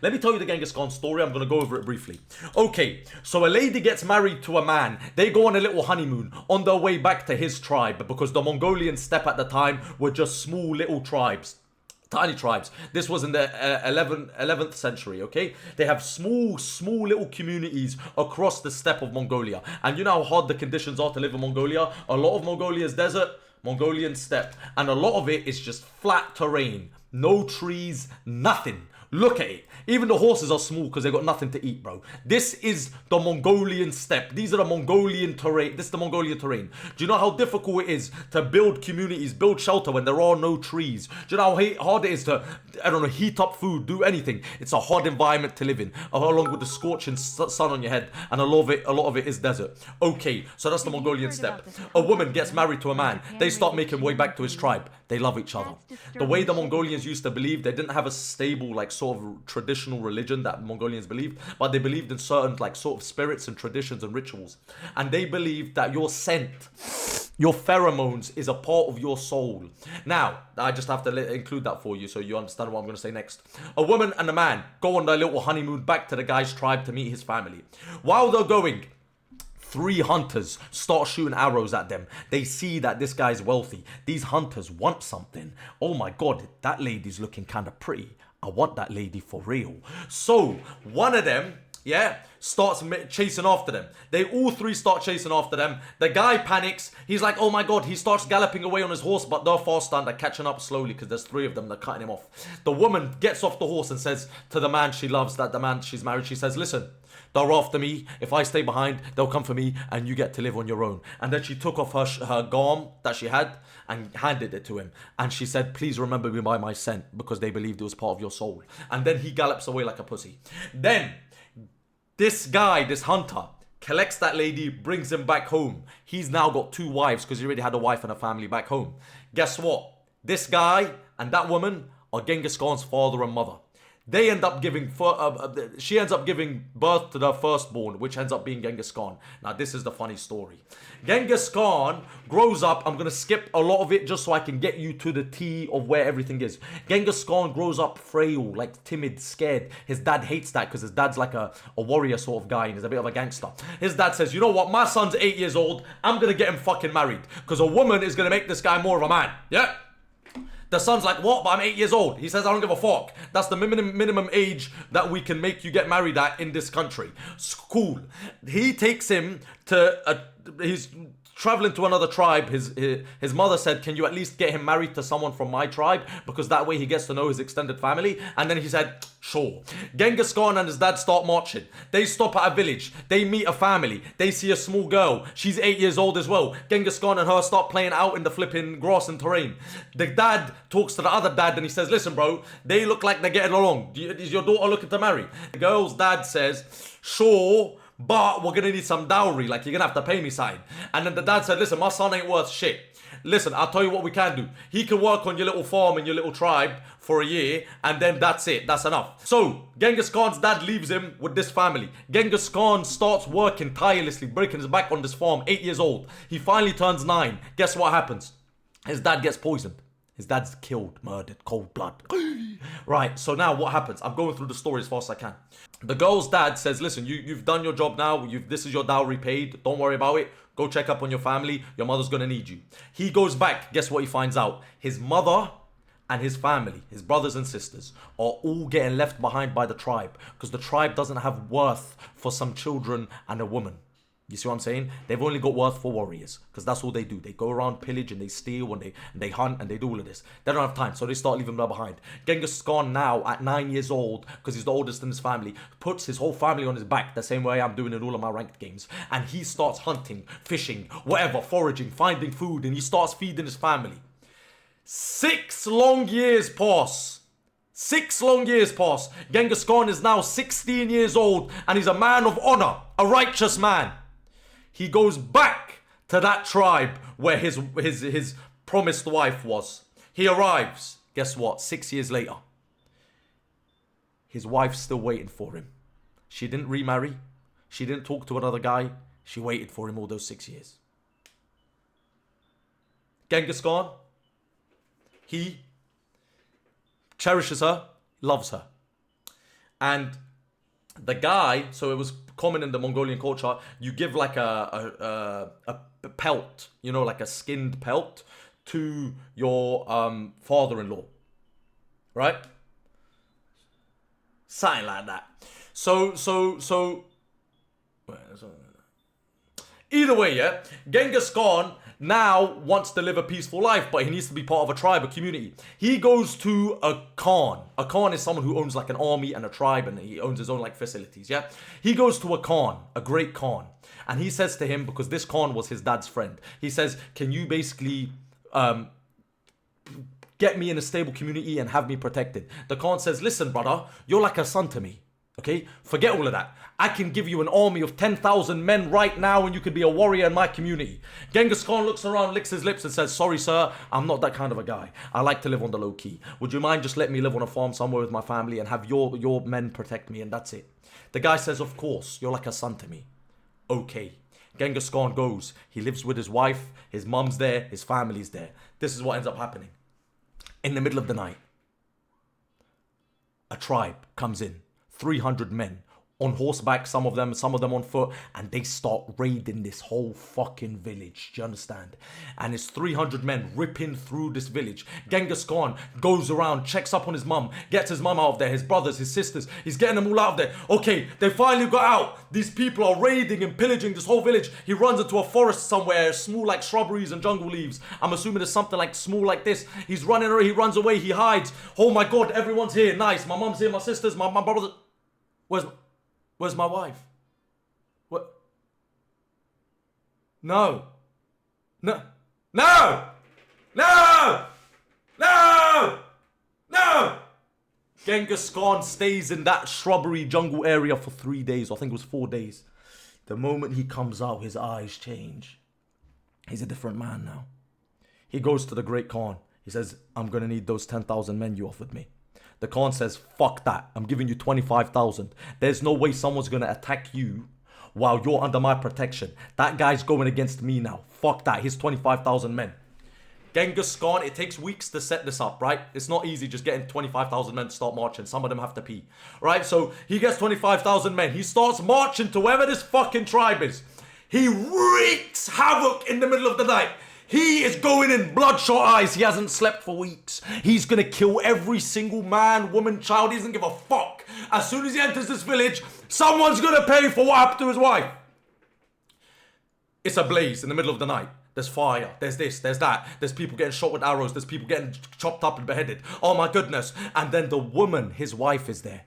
Let me tell you the Genghis Khan story. I'm going to go over it briefly. Okay, so a lady gets married to a man. They go on a little honeymoon on their way back to his tribe because the Mongolian steppe at the time were just small little tribes. Tiny tribes. This was in the 11th century, okay? They have small little communities across the steppe of Mongolia. And you know how hard the conditions are to live in Mongolia? A lot of Mongolia is desert, Mongolian steppe. And a lot of it is just flat terrain. No trees, nothing. Look at it. Even the horses are small because they got nothing to eat, bro. This is the Mongolian steppe. These are the Mongolian terrain. This is the Mongolian terrain. Do you know how difficult it is to build communities, build shelter when there are no trees? Do you know how hard it is to, I don't know, heat up food, do anything? It's a hard environment to live in, along with the scorching sun on your head, and a lot of it is desert. Okay, so that's the Mongolian steppe. A woman gets married to a man. They start making way back to his tribe. They love each other. The way the Mongolians used to believe, they didn't have a stable, like, sort of traditional religion that Mongolians believed, but they believed in certain, like, sort of spirits and traditions and rituals. And they believed that your scent, your pheromones, is a part of your soul. Now, I just have to include that for you so you understand what I'm going to say next. A woman and a man go on their little honeymoon back to the guy's tribe to meet his family. While they're going, 3 hunters start shooting arrows at them. They see that this guy's wealthy. These hunters want something. Oh my God, that lady's looking kind of pretty. I want that lady for real. So one of them, starts chasing after them. They all 3 start chasing after them. The guy panics. He's like, oh my God. He starts galloping away on his horse, but they're faster and they're catching up slowly because there's 3 of them. They're cutting him off. The woman gets off the horse and says to the man she loves, that the man she's married, she says, listen, they're after me. If I stay behind, they'll come for me and you get to live on your own. And then she took off her garm that she had and handed it to him. And she said, please remember me by my scent, because they believed it was part of your soul. And then he gallops away like a pussy. Then this guy, this hunter, collects that lady, brings him back home. He's now got 2 wives because he already had a wife and a family back home. Guess what? This guy and that woman are Genghis Khan's father and mother. They end up giving, she ends up giving birth to their firstborn, which ends up being Genghis Khan. Now, this is the funny story. Genghis Khan grows up. I'm going to skip a lot of it just so I can get you to the T of where everything is. Genghis Khan grows up frail, like timid, scared. His dad hates that because his dad's like a warrior sort of guy and he's a bit of a gangster. His dad says, you know what? My son's 8 years old. I'm going to get him fucking married because a woman is going to make this guy more of a man. Yeah? The son's like, what? But I'm 8 years old. He says, I don't give a fuck. That's the minimum age that we can make you get married at in this country. Cool. He takes him to, he's traveling to another tribe. His mother said, can you at least get him married to someone from my tribe? Because that way he gets to know his extended family. And then he said, sure. Genghis Khan and his dad start marching. They stop at a village. They meet a family. They see a small girl. She's 8 years old as well. Genghis Khan and her start playing out in the flipping grass and terrain. The dad talks to the other dad and he says, listen, bro, they look like they're getting along. Is your daughter looking to marry? The girl's dad says, sure, but we're gonna need some dowry, like you're gonna have to pay me something. And then the dad said, listen, my son ain't worth shit. Listen, I'll tell you what we can do. He can work on your little farm in your little tribe for a year, and then that's it. That's enough. So, Genghis Khan's dad leaves him with this family. Genghis Khan starts working tirelessly, breaking his back on this farm, 8 years old. He finally turns 9. Guess what happens? His dad gets poisoned. His dad's killed, murdered, cold blood. Right, so now what happens? I'm going through the story as fast as I can. The girl's dad says, listen, you've done your job now. This is your dowry paid. Don't worry about it. Go check up on your family. Your mother's going to need you. He goes back. Guess what he finds out? His mother and his family, his brothers and sisters, are all getting left behind by the tribe because the tribe doesn't have worth for some children and a woman. You see what I'm saying? They've only got worth for warriors because that's all they do. They go around, pillage, and they steal, and they hunt, and they do all of this. They don't have time, so they start leaving them behind. Genghis Khan now, at 9 years old, because he's the oldest in his family, puts his whole family on his back, the same way I'm doing in all of my ranked games. And he starts hunting, fishing, whatever, foraging, finding food, and he starts feeding his family. 6 long years pass. 6 long years pass. Genghis Khan is now 16 years old, and he's a man of honor, a righteous man. He goes back to that tribe where his promised wife was. He arrives. Guess what? 6 years later. His wife's still waiting for him. She didn't remarry. She didn't talk to another guy. She waited for him all those 6 years. Genghis Khan, he cherishes her, loves her. And the guy, so it was common in the Mongolian culture, you give like a pelt, you know, like a skinned pelt to your father-in-law, right? Something like that. So either way, yeah, Genghis Khan now wants to live a peaceful life, but he needs to be part of a tribe, a community. He goes to a Khan. A Khan is someone who owns like an army and a tribe, and he owns his own like facilities, yeah? He goes to a Khan, a great Khan, and he says to him, because this Khan was his dad's friend, he says, can you basically get me in a stable community and have me protected? The Khan says, listen, brother, you're like a son to me. Okay, forget all of that. I can give you an army of 10,000 men right now and you could be a warrior in my community. Genghis Khan looks around, licks his lips and says, sorry, sir, I'm not that kind of a guy. I like to live on the low key. Would you mind just letting me live on a farm somewhere with my family and have your men protect me, and that's it? The guy says, of course, you're like a son to me. Okay. Genghis Khan goes. He lives with his wife. His mum's there. His family's there. This is what ends up happening. In the middle of the night, a tribe comes in. 300 men on horseback, some of them on foot, and they start raiding this whole fucking village. Do you understand? And it's 300 men ripping through this village. Genghis Khan goes around, checks up on his mum, gets his mum out of there, his brothers, his sisters. He's getting them all out of there. Okay, they finally got out. These people are raiding and pillaging this whole village. He runs into a forest somewhere, small like shrubberies and jungle leaves. I'm assuming it's something like small like this. He's running away, he runs away, he hides. Oh my God, everyone's here. Nice. My mum's here, my sisters, my brothers. Where's my wife? What? No. No. No! No! No! No! Genghis Khan stays in that shrubbery jungle area for 3 days. I think it was 4 days. The moment he comes out, his eyes change. He's a different man now. He goes to the great Khan. He says, I'm going to need those 10,000 men you offered me. The Khan says, fuck that. I'm giving you 25,000. There's no way someone's going to attack you while you're under my protection. That guy's going against me now. Fuck that. He's 25,000 men. Genghis Khan, it takes weeks to set this up, right? It's not easy just getting 25,000 men to start marching. Some of them have to pee, right? So he gets 25,000 men. He starts marching to wherever this fucking tribe is. He wreaks havoc in the middle of the night. He is going in bloodshot eyes. He hasn't slept for weeks. He's going to kill every single man, woman, child. He doesn't give a fuck. As soon as he enters this village, someone's going to pay for what happened to his wife. It's a blaze in the middle of the night. There's fire. There's this. There's that. There's people getting shot with arrows. There's people getting chopped up and beheaded. Oh my goodness. And then the woman, his wife, is there.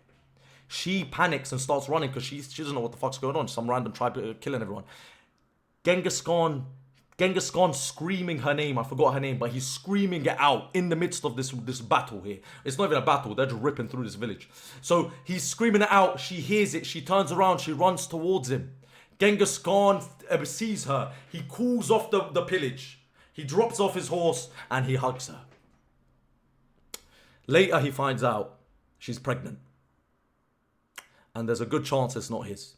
She panics and starts running because she doesn't know what the fuck's going on. Some random tribe killing everyone. Genghis Khan screaming her name. I forgot her name, but he's screaming it out in the midst of this battle here. It's not even a battle. They're just ripping through this village. So he's screaming it out. She hears it. She turns around. She runs towards him. Genghis Khan sees her. He calls off the pillage. He drops off his horse and he hugs her. Later, he finds out she's pregnant. And there's a good chance it's not his.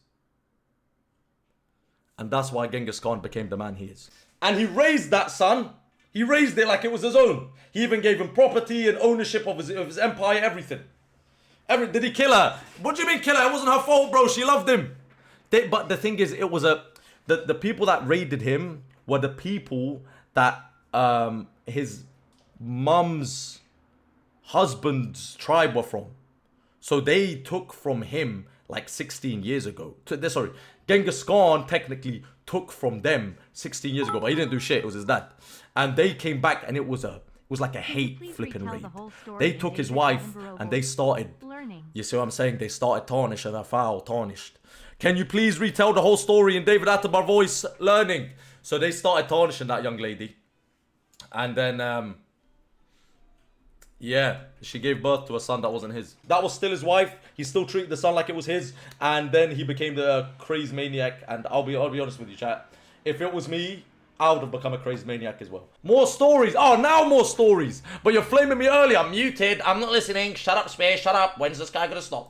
And that's why Genghis Khan became the man he is. And he raised that son. He raised it like it was his own. He even gave him property and ownership of his empire, everything. Did he kill her? What do you mean kill her? It wasn't her fault, bro. She loved him. But the thing is, it was the people that raided him were the people that his mum's husband's tribe were from. So they took from him like 16 years ago. Genghis Khan technically took from them 16 years ago, but he didn't do shit. It was his dad. And they came back and it was like a hate flipping raid. They took his wife and they started, you see what I'm saying? They started tarnishing her foul, tarnished. Can you please retell the whole story in David Attenborough voice, learning? So they started tarnishing that young lady. And then, yeah, she gave birth to a son that wasn't his. That was still his wife. He still treated the son like it was his. And then he became the crazy maniac. And I'll be honest with you, chat. If it was me, I would have become a crazy maniac as well. More stories. Oh, now more stories. But you're flaming me earlier. I'm muted. I'm not listening. Shut up, Spear. Shut up. When's this guy going to stop?